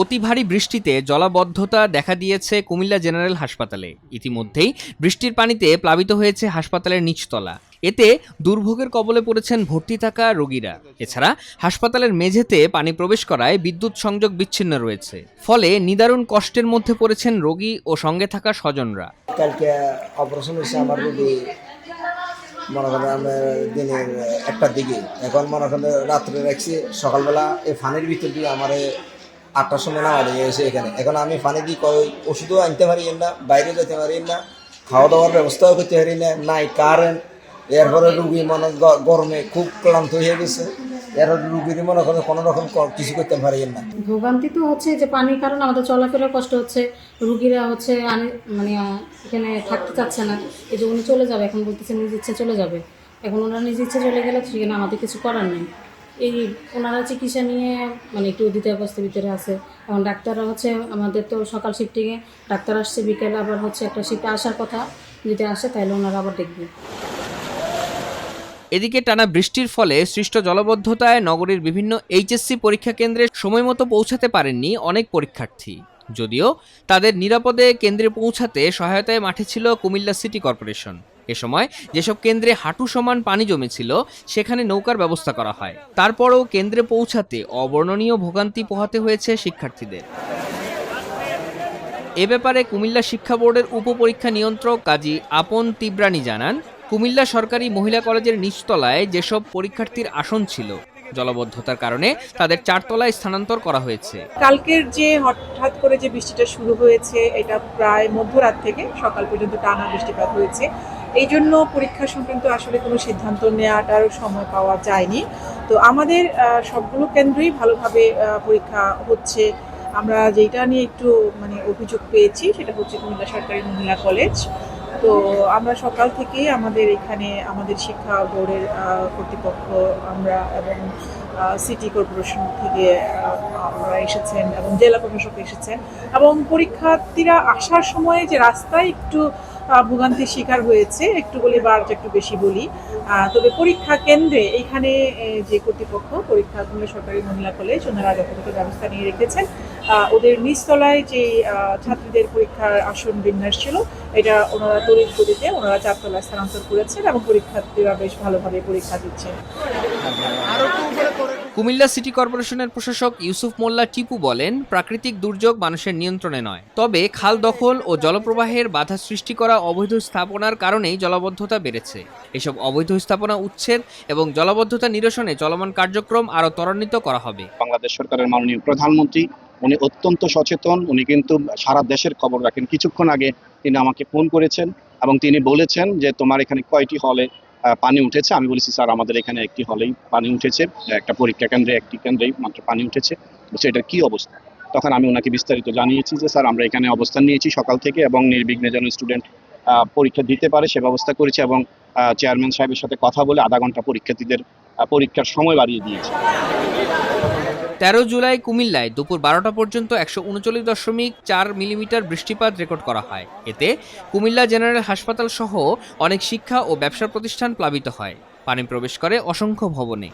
অতি ভারী বৃষ্টিতে জলাবদ্ধতা দেখা দিয়েছে কুমিল্লা জেনারেল হাসপাতালে। ইতিমধ্যেই বৃষ্টির পানিতে প্লাবিত হয়েছে হাসপাতালের নিচতলা। এতে দুর্ভোগের কবলে পড়েছেন ভর্তি থাকা রোগীরা। এছাড়া হাসপাতালের মেঝেতে পানি প্রবেশ করায় বিদ্যুৎ সংযোগ বিচ্ছিন্ন রয়েছে। ফলে নিদারুণ কষ্টের মধ্যে পড়েছেন রোগী ও সঙ্গে থাকা স্বজনরা। কালকে অপারেশন হয়েছে আমার রোগী, মনে করেন আমি দিনের 1টার দিকে, এখন মনে করেন রাত্রে রাখছি, সকালবেলা এই ফানির ভিতর দিয়ে আমার 8টার সময় নামা দিয়ে এসে এখানে। এখন আমি ফানি দিয়ে ওষুধও আনতে পারি না, বাইরে যেতে পারি না, খাওয়া দাওয়ার ব্যবস্থাও করতে পারি না, নাই কারেন্ট। এরপরে রুগী মনে গরমে খুব ক্লান্ত হয়ে গেছে, এর রুগীর মনে করেন কোনো রকম কিছু করতে পারি না। ভোগান্তি তো হচ্ছে যে পানির কারণে আমাদের চলাফেরার কষ্ট হচ্ছে, রুগীরা হচ্ছে মানে এখানে থাকতে চাচ্ছে না। এই যে উনি চলে যাবে, এখন বলতেছে নিজ ইচ্ছে চলে যাবে। এখন ওনারা নিজ ইচ্ছে চলে গেলে সেখানে আমাদের কিছু করার নেই। এই ওনারা চিকিৎসা নিয়ে মানে একটু অবস্থার ভিতরে আছে। এখন ডাক্তাররা হচ্ছে আমাদের তো সকাল শিফটিংয়ে ডাক্তার আসছে, বিকেলে আবার হচ্ছে একটা শিফটে আসার কথা, যদি আসে তাহলে ওনারা আবার দেখবে। এদিকে টানা বৃষ্টির ফলে সৃষ্ট জলাবদ্ধতায় নগরীর বিভিন্ন এইচএসসি পরীক্ষা কেন্দ্রে সময়মতো পৌঁছাতে পারেননি অনেক পরীক্ষার্থী। যদিও তাদের নিরাপদে কেন্দ্রে পৌঁছাতে সহায়তায় মাঠে ছিল কুমিল্লা সিটি কর্পোরেশন। এ সময় যেসব কেন্দ্রে হাঁটু সমান পানি জমেছিল সেখানে নৌকার ব্যবস্থা করা হয়। তারপরও কেন্দ্রে পৌঁছাতে অবর্ণনীয় ভোগান্তি পোহাতে হয়েছে শিক্ষার্থীদের। এ ব্যাপারে কুমিল্লা শিক্ষা বোর্ডের উপপরীক্ষা নিয়ন্ত্রক কাজী আপন তিব্রানি জানান, কুমিল্লা সরকারি মহিলা কলেজের নিচতলায় যেসব পরীক্ষার্থীর আসন ছিল, জলাবদ্ধতার কারণে তাদের 4 তলায় স্থানান্তর করা হয়েছে। কালকের যে হঠাৎ করে যে বৃষ্টিটা শুরু হয়েছে, এটা প্রায় মধ্যরাত থেকে সকাল পর্যন্ত টানা বৃষ্টিপাত হয়েছে। এই জন্য পরীক্ষা সংক্রান্ত আসলে কোনো সিদ্ধান্ত নেওয়াটারও সময় পাওয়া যায়নি। তো আমাদের সবগুলো কেন্দ্রেই ভালোভাবে পরীক্ষা হচ্ছে। আমরা যেটা নিয়ে একটু অভিযোগ পেয়েছি সেটা হচ্ছে কুমিল্লা সরকারি মহিলা কলেজ। তো আমরা সকাল থেকেই আমাদের এখানে আমাদের শিক্ষা বোর্ডের কর্তৃপক্ষ আমরা এবং সিটি কর্পোরেশন থেকে আমরা এসেছেন এবং জেলা প্রশাসক এসেছেন, এবং পরীক্ষার্থীরা আসার সময় যে রাস্তায় একটু ভোগান্তির শিকার হয়েছে, একটু বলি বা একটু বেশি বলি। তবে পরীক্ষা কেন্দ্রে এইখানে যে কর্তৃপক্ষ পরীক্ষা কুমিল্লা সরকারি মহিলা কলেজ, ওনারা যথাযথ ব্যবস্থা নিয়ে রেখেছেন। ওদের নিচতলায় যে ছাত্রীদের পরীক্ষার আসন বিন্যাস ছিল, এটা ওনারা তড়িৎ গতিতে ওনারা 4 তলায় স্থানান্তর করেছেন এবং পরীক্ষার্থীরা বেশ ভালোভাবে পরীক্ষা দিচ্ছেন। কুমিল্লা সিটি কর্পোরেশনের প্রশাসক ইউসুফ মোল্লা টিপু বলেন, প্রাকৃতিক দুর্যোগ মানুষের নিয়ন্ত্রণে নয়, তবে খাল দখল ও জলপ্রবাহের বাধা সৃষ্টি করা অবৈধ স্থাপনার কারণেই জলাবদ্ধতা বেড়েছে। এসব অবৈধ স্থাপনা উচ্ছেদ এবং জলাবদ্ধতা নিরসনে চলমান কার্যক্রম আরও ত্বরান্বিত করা হবে। বাংলাদেশ সরকারের মাননীয় প্রধানমন্ত্রী উনি অত্যন্ত সচেতন, উনি কিন্তু সারা দেশের খবর রাখেন। কিছুক্ষণ আগে তিনি আমাকে ফোন করেছেন এবং তিনি বলেছেন যে তোমার এখানে কয়টি হলে পানি উঠেছে। আমি বলেছি স্যার আমাদের এখানে একটি হলেই পানি উঠেছে, একটা পরীক্ষা কেন্দ্রে একটি কেন্দ্রেই মাত্র পানি উঠেছে। বলছে এটার কি অবস্থা? তখন আমি ওনাকে বিস্তারিত জানিয়েছি যে স্যার আমরা এখানে অবস্থান নিয়েছি সকাল থেকে এবং নির্বিঘ্নে যেন স্টুডেন্ট পরীক্ষা দিতে পারে সে ব্যবস্থা করেছি, এবং চেয়ারম্যান সাহেবের সাথে কথা বলে আধা ঘন্টা পরীক্ষার্থীদের পরীক্ষার সময় বাড়িয়ে দিয়েছি। 13 জুলাই কুমিল্লায় দুপুর 12টা পর্যন্ত 139.4 মিলিমিটার বৃষ্টিপাত রেকর্ড করা হয়। এতে কুমিল্লা জেনারেল হাসপাতাল সহ অনেক শিক্ষা ও ব্যবসা প্রতিষ্ঠান প্লাবিত হয়। পানি প্রবেশ করে অসংখ্য ভবনে।